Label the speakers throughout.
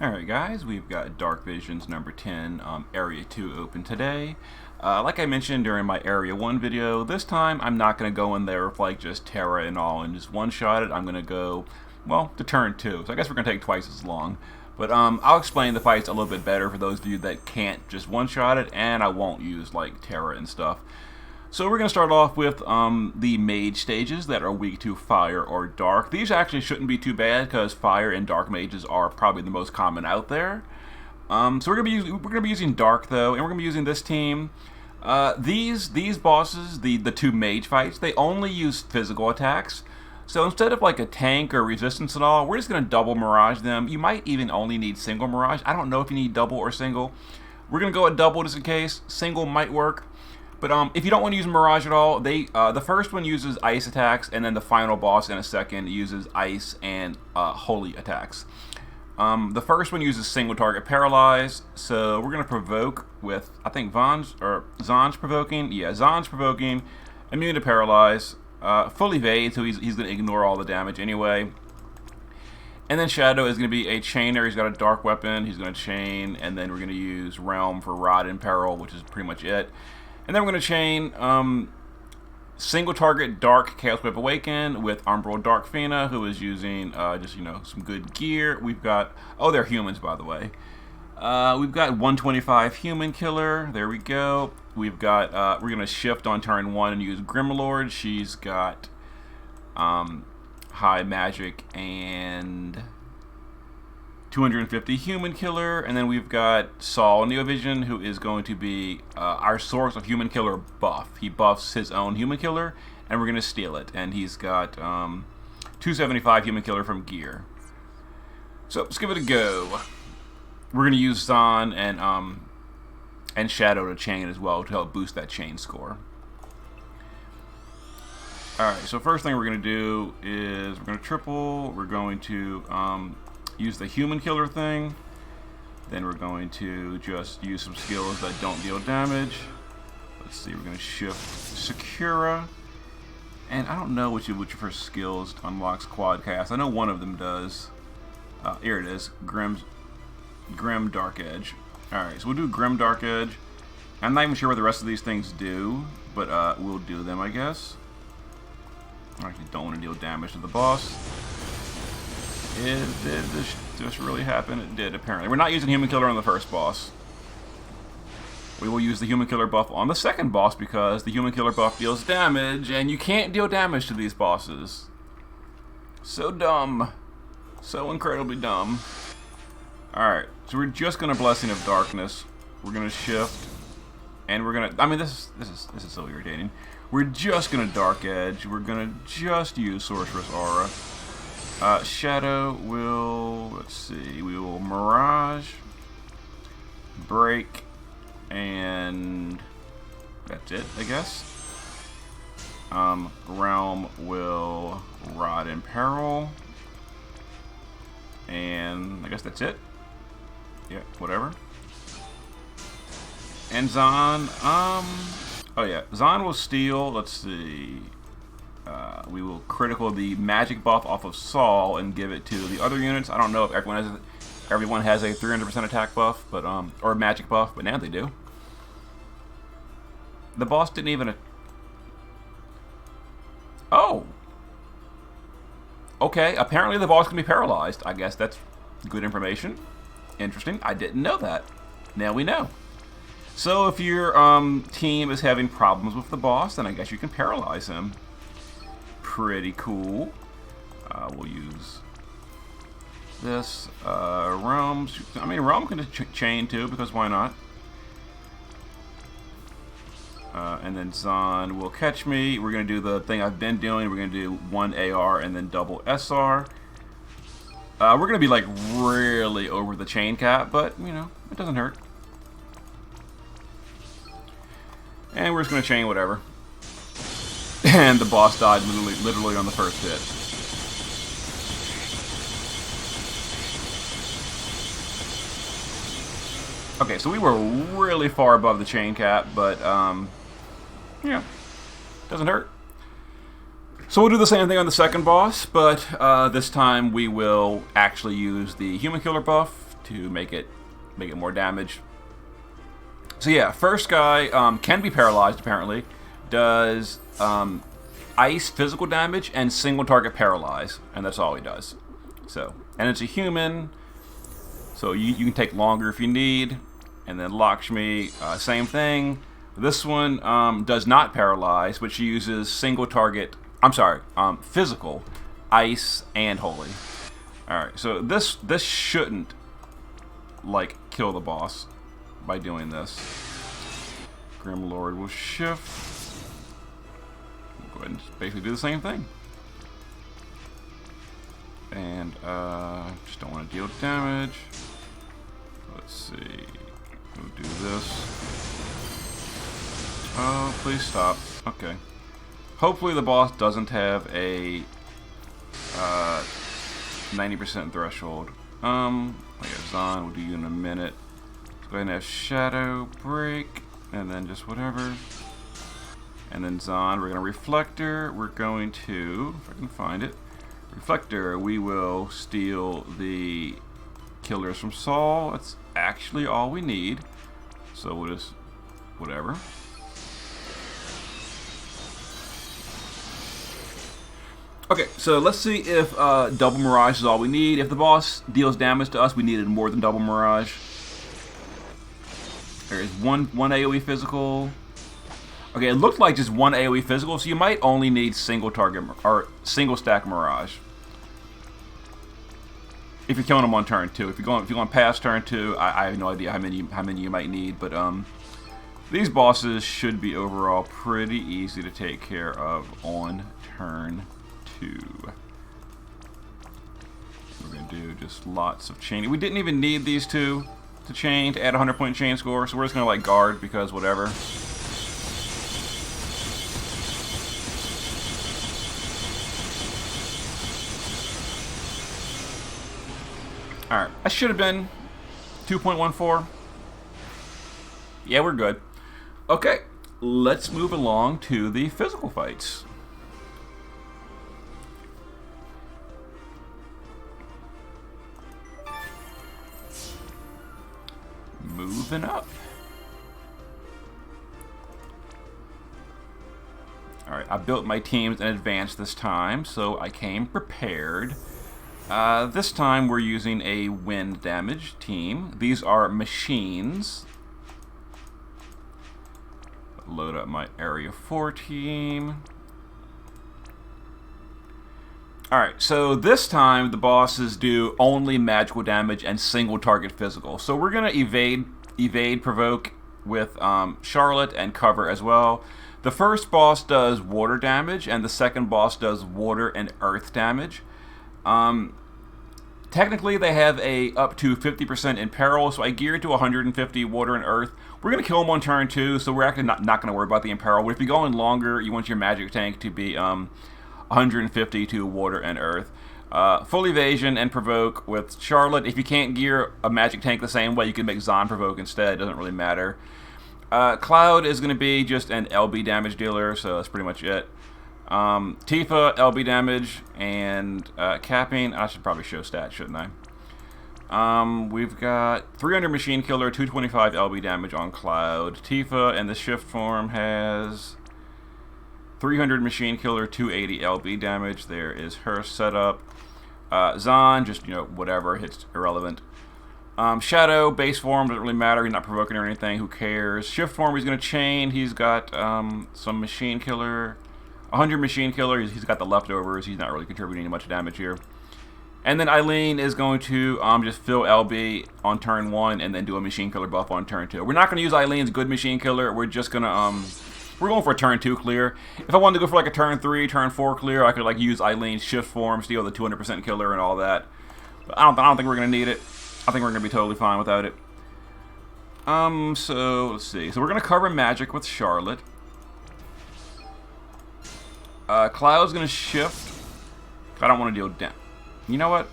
Speaker 1: Alright guys, we've got Dark Visions number 10, Area 2 open today. Like I mentioned during my Area 1 video, this time I'm not going to go in there with like just Terra and all and just one-shot it. I'm going to go, well, to turn 2. So I guess we're going to take twice as long. But I'll explain the fights a little bit better for those of you that can't just one-shot it, and I won't use like Terra and stuff. So we're going to start off with the Mage stages that are weak to Fire or Dark. These actually shouldn't be too bad because Fire and Dark Mages are probably the most common out there. So we're going to be using Dark though, and we're going to be using this team. These bosses, the two Mage fights, they only use physical attacks. So instead of like a tank or resistance and all, we're just going to double Mirage them. You might even only need single Mirage. I don't know if you need double or single. We're going to go at double just in case. Single might work. But if you don't want to use Mirage at all, the first one uses ice attacks, and then the final boss in a second uses ice and holy attacks. The first one uses single target paralyze, so we're going to provoke with, I think Zahn's provoking. Yeah, Zahn's provoking, immune to paralyze, full evade, so he's going to ignore all the damage anyway. And then Shadow is going to be a chainer. He's got a dark weapon. He's going to chain, and then we're going to use Realm for Rod and Peril, which is pretty much it. And then we're going to chain single target Dark Chaos Wave Awaken with Umbral Dark Fina, who is using just, some good gear. We've got, oh, they're humans, by the way. We've got 125 Human Killer. There we go. We've got, we're going to shift on turn 1 and use Grimlord. She's got high magic and 250 Human Killer, and then we've got Saul Neovision, who is going to be our source of Human Killer buff. He buffs his own Human Killer, and we're going to steal it. And he's got 275 Human Killer from gear. So let's give it a go. We're going to use Zahn and Shadow to chain as well to help boost that chain score. Alright, so first thing we're going to do is we're going to triple. We're going to use the Human Killer thing. Then we're going to just use some skills that don't deal damage. Let's see, we're going to shift Sakura. And I don't know which of your first skills unlocks quad cast. I know one of them does. Here it is, Grim Dark Edge. Alright, so we'll do Grim Dark Edge. I'm not even sure what the rest of these things do, but we'll do them, I guess. I actually don't want to deal damage to the boss. Did this just really happen? It did, apparently. We're not using Human Killer on the first boss. We will use the Human Killer buff on the second boss because the Human Killer buff deals damage, and you can't deal damage to these bosses. So dumb. So incredibly dumb. Alright, so we're just going to Blessing of Darkness. We're going to shift, and we're going to... I mean, this is so irritating. We're just going to Dark Edge. We're going to just use Sorceress Aura. Shadow will, let's see, we will Mirage, Break, and that's it, I guess. Realm will Rod and Peril, and I guess that's it. Yeah, whatever. And Zahn, oh yeah, Zahn will steal, let's see. We will critical the magic buff off of Saul and give it to the other units. I don't know if everyone has a 300% attack buff, but or magic buff, but now they do. The boss didn't even. Oh. Okay. Apparently the boss can be paralyzed. I guess that's good information. Interesting. I didn't know that. Now we know. So if your team is having problems with the boss, then I guess you can paralyze him. Pretty cool. We'll use this. Realm. I mean, Realm can chain too, because why not? And then Zahn will catch me. We're going to do the thing I've been doing. We're going to do one AR and then double SR. We're going to be like really over the chain cap, but it doesn't hurt. And we're just going to chain whatever. And the boss died literally on the first hit. Okay, so we were really far above the chain cap, but, doesn't hurt. So we'll do the same thing on the second boss, but this time we will actually use the Human Killer buff to make it more damage. So yeah, first guy can be paralyzed apparently. Does ice physical damage and single target paralyze, and that's all he does. So, and it's a human, so you can take longer if you need. And then Lakshmi, same thing. This one does not paralyze, but she uses single target. I'm sorry, physical, ice and holy. All right, so this shouldn't like kill the boss by doing this. Grim Lord will shift. We'll go ahead and basically do the same thing. And just don't want to deal damage. Let's see. We'll do this. Oh, please stop. Okay. Hopefully the boss doesn't have a 90% threshold. I got Zon. We'll do you in a minute. Let's go ahead and have Shadow Break, and then just whatever. And then Zon, we're going to Reflector. We're going to, if I can find it, Reflector, we will steal the Killers from Saul. That's actually all we need. So we'll just, whatever. Okay, so let's see if double Mirage is all we need. If the boss deals damage to us, we needed more than double Mirage. There is one AoE physical. Okay, it looked like just one AoE physical, so you might only need single target or single stack Mirage. If you're killing them on turn 2. If you're going past turn 2, I have no idea how many you might need, but these bosses should be overall pretty easy to take care of on turn 2. We're gonna do just lots of chaining. We didn't even need these two to chain to add a 100-point chain score, so we're just gonna like guard because whatever. Alright, I should have been 2.14. Yeah, we're good. Okay, let's move along to the physical fights. Moving up. Alright, I built my teams in advance this time, so I came prepared. This time we're using a wind damage team. These are machines. Load up my Area 4 team. Alright, so this time the bosses do only magical damage and single target physical. So we're going to evade provoke with Charlotte and cover as well. The first boss does water damage and the second boss does water and earth damage. Technically, they have a up to 50% in peril, so I geared to 150 water and earth. We're going to kill them on turn 2, so we're actually not going to worry about the imperil. But if you're going longer, you want your magic tank to be 150 to water and earth. Full evasion and provoke with Charlotte. If you can't gear a magic tank the same way, you can make Zon provoke instead. It doesn't really matter. Cloud is going to be just an LB damage dealer, so that's pretty much it. Tifa, LB damage, and capping. I should probably show stats, shouldn't I? We've got 300 Machine Killer, 225 LB damage on Cloud. Tifa and the Shift form has 300 Machine Killer, 280 LB damage. There is her setup. Zon, just, whatever, it's irrelevant. Shadow, base form, doesn't really matter. He's not provoking or anything. Who cares? Shift form, he's going to chain. He's got some Machine Killer. 100 Machine Killer, he's got the leftovers. He's not really contributing much damage here. And then Eileen is going to just fill LB on turn 1 and then do a Machine Killer buff on turn 2. We're not going to use Eileen's good Machine Killer. We're just going to, we're going for a turn 2 clear. If I wanted to go for like a turn 3, turn 4 clear, I could like use Eileen's Shift form, steal the 200% killer and all that. But I don't think we're going to need it. I think we're going to be totally fine without it. So, let's see. So we're going to cover magic with Charlotte. Cloud's gonna shift. I don't want to deal damage. You know what?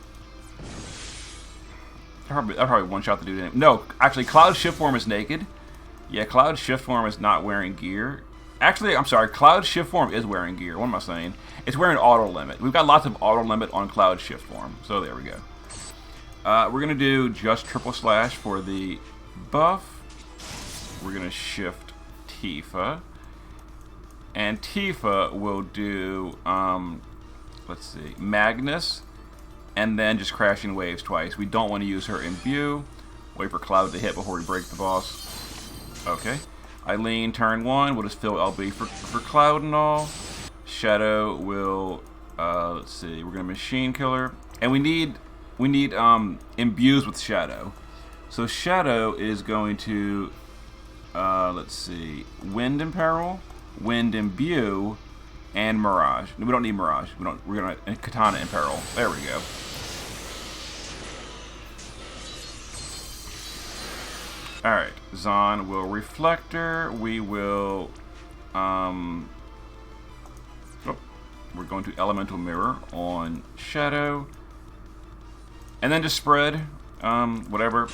Speaker 1: I'll probably one-shot the dude. No, actually, Cloud's shift form is naked. Yeah, Cloud's shift form is not wearing gear. Actually, I'm sorry. Cloud's shift form is wearing gear. What am I saying? It's wearing auto limit. We've got lots of auto limit on Cloud's shift form. So there we go. We're going to do just triple slash for the buff. We're going to shift Tifa. And Tifa will do, let's see, Magnus. And then just crashing waves twice. We don't want to use her imbue. Wait for Cloud to hit before we break the boss. Okay. Eileen, turn 1. We'll just fill LB for Cloud and all. Shadow will, let's see, we're going to Machine Killer. And we need imbues with Shadow. So Shadow is going to, let's see, Wind Imperil, Wind Imbue, and Mirage. We don't need Mirage. We're gonna Katana Imperil. There we go. All right. Zahn will Reflector. We will. Oh, we're going to Elemental Mirror on Shadow, and then just spread. Whatever.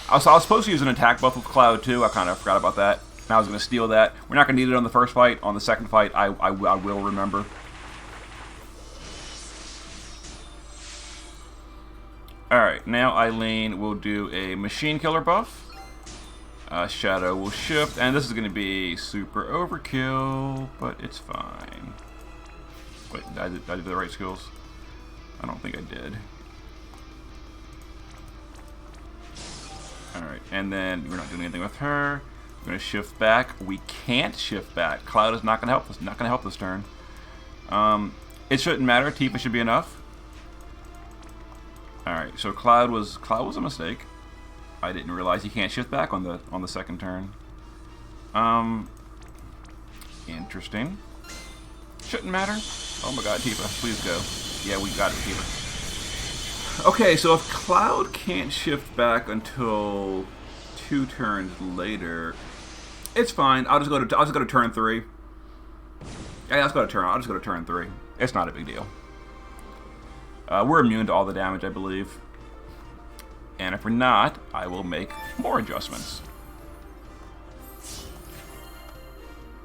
Speaker 1: I was supposed to use an attack buff with Cloud too. I kind of forgot about that. I was going to steal that. We're not going to need it on the first fight. On the second fight, I will remember. Alright, now Eileen will do a Machine Killer buff. Shadow will shift, and this is going to be super overkill, but it's fine. Wait, did I do the right skills? I don't think I did. Alright, and then we're not doing anything with her. We're going to shift back. We can't shift back. Cloud is not going to help us. Not going to help this turn. It shouldn't matter. Tifa should be enough. All right. So Cloud was a mistake. I didn't realize he can't shift back on the second turn. Interesting. Shouldn't matter. Oh my God, Tifa, please go. Yeah, we got it, Tifa. Okay, so if Cloud can't shift back until 2 turns later, it's fine. I'll just go to turn 3. Yeah, I'll just go to turn 3. It's not a big deal. We're immune to all the damage, I believe. And if we're not, I will make more adjustments.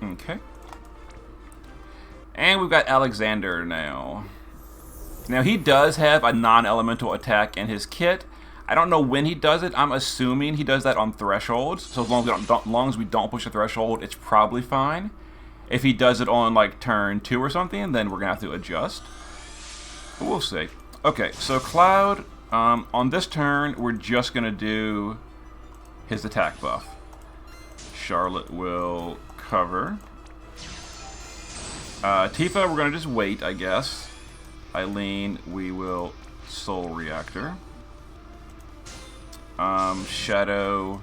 Speaker 1: Okay. And we've got Alexander now. Now he does have a non-elemental attack in his kit. I don't know when he does it. I'm assuming he does that on thresholds. So as long as we don't push the threshold, it's probably fine. If he does it on like turn 2 or something, then we're gonna have to adjust. But we'll see. Okay, so Cloud, on this turn, we're just gonna do his attack buff. Charlotte will cover. Tifa, we're gonna just wait, I guess. Eileen, we will Soul Reactor. Shadow.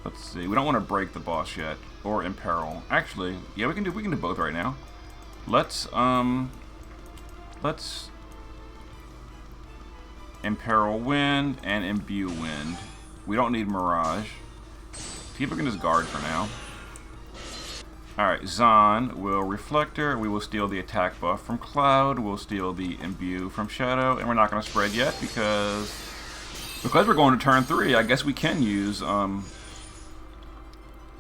Speaker 1: Let's see. We don't want to break the boss yet, or Imperil. Actually, yeah, we can do both right now. Let's Imperil Wind and Imbue Wind. We don't need Mirage. People can just guard for now. Alright, Zahn will Reflector. We will steal the attack buff from Cloud. We'll steal the Imbue from Shadow. And we're not going to spread yet because we're going to turn 3. I guess we can use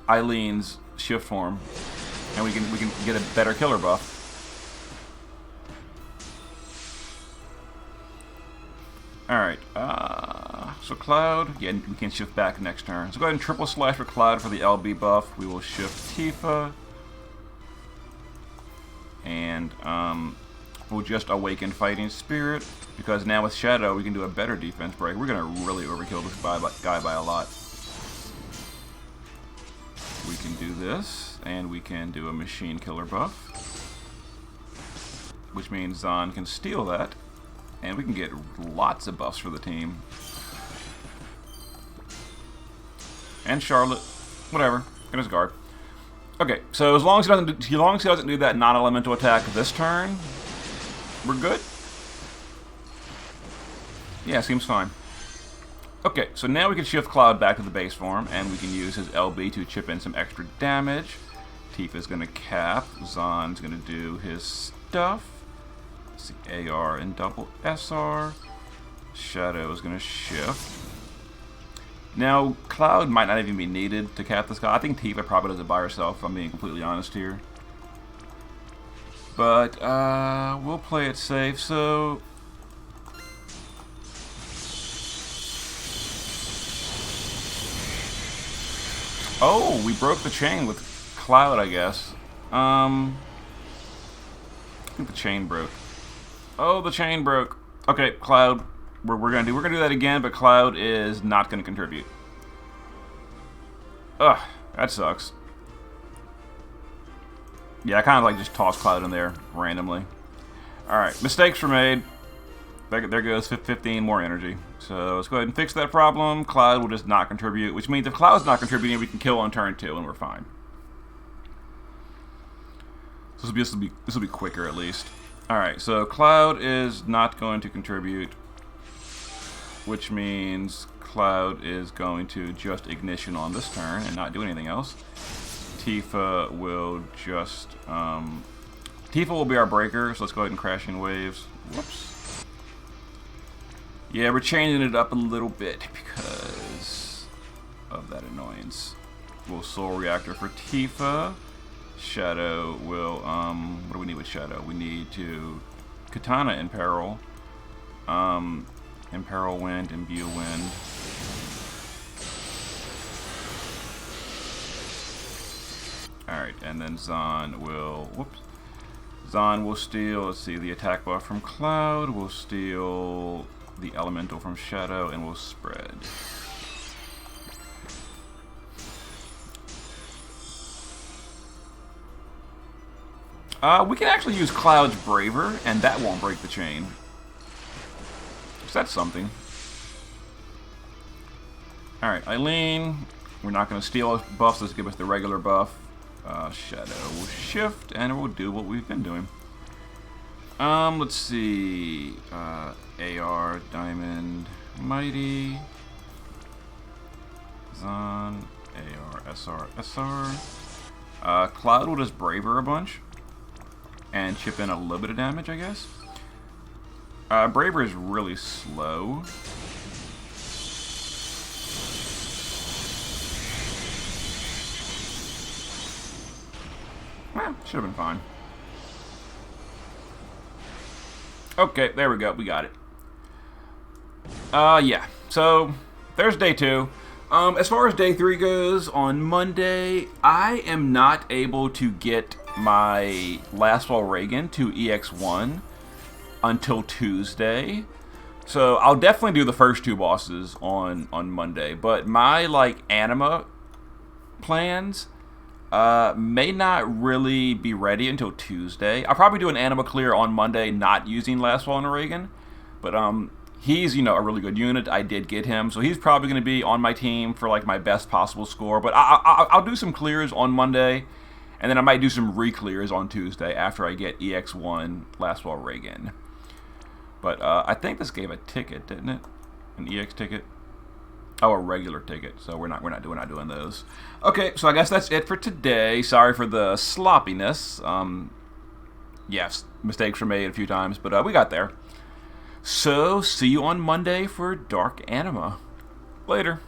Speaker 1: Eileen's shift form. And we can get a better killer buff. Alright, so Cloud, yeah, we can shift back next turn. So go ahead and triple slash for Cloud for the LB buff. We will shift Tifa. And we'll just awaken Fighting Spirit, because now with Shadow we can do a better defense break. We're going to really overkill this guy by a lot. We can do this, and we can do a Machine Killer buff, which means Zahn can steal that. And we can get lots of buffs for the team. And Charlotte, whatever, can just guard. Okay, so as long as he doesn't do that non-elemental attack this turn, we're good. Yeah, seems fine. Okay, so now we can shift Cloud back to the base form, and we can use his LB to chip in some extra damage. Tifa's gonna cap. Zahn's gonna do his stuff. AR and double SR. Shadow is going to shift. Now, Cloud might not even be needed to cap this guy. I think Tifa probably does it by herself, if I'm being completely honest here. But, we'll play it safe. So, Oh, we broke the chain with Cloud, I guess. I think the chain broke. Oh, the chain broke. Okay, Cloud. We're gonna do that again, but Cloud is not gonna contribute. Ugh, that sucks. Yeah, I kind of like just toss Cloud in there randomly. All right, mistakes were made. There goes 15 more energy. So let's go ahead and fix that problem. Cloud will just not contribute, which means if Cloud's not contributing, we can kill on turn 2 and we're fine. So this will be quicker at least. All right, so Cloud is not going to contribute, which means Cloud is going to just ignition on this turn and not do anything else. Tifa will just Tifa will be our breaker, so let's go ahead and crashing waves. Whoops. Yeah, we're changing it up a little bit because of that annoyance. We'll Soul Reactor for Tifa. Shadow will, what do we need with Shadow? We need to Katana Imperil. Imperil Wind, Imbue Wind. Alright, and then Zahn will, whoops. Zahn will steal, let's see, the attack buff from Cloud. We'll steal the elemental from Shadow, and we'll spread. We can actually use Cloud's Braver, and that won't break the chain. So that's something. Alright, Eileen. We're not going to steal buffs, let's give us the regular buff. Shadow will shift, and we'll do what we've been doing. Let's see. AR, Diamond, Mighty. Zahn, AR, SR, SR. Cloud will just Braver a bunch. And chip in a little bit of damage, I guess. Braver is really slow. Should have been fine. Okay, there we go. We got it. Yeah. So, there's day 2. As far as day 3 goes, on Monday, I am not able to get my Lastfall Reagan to EX1 until Tuesday. So, I'll definitely do the first 2 bosses on Monday. But my, like, anima plans may not really be ready until Tuesday. I'll probably do an anima clear on Monday not using Lastfall and Reagan. But, he's, you know, a really good unit. I did get him, so he's probably going to be on my team for, like, my best possible score. But I'll do some clears on Monday, and then I might do some re-clears on Tuesday after I get EX1 Lastfall Reagan. But I think this gave a ticket, didn't it? An EX ticket? Oh, a regular ticket. So we're not doing those. Okay, so I guess that's it for today. Sorry for the sloppiness. Yes, mistakes were made a few times, but we got there. So, see you on Monday for Dark Anima. Later.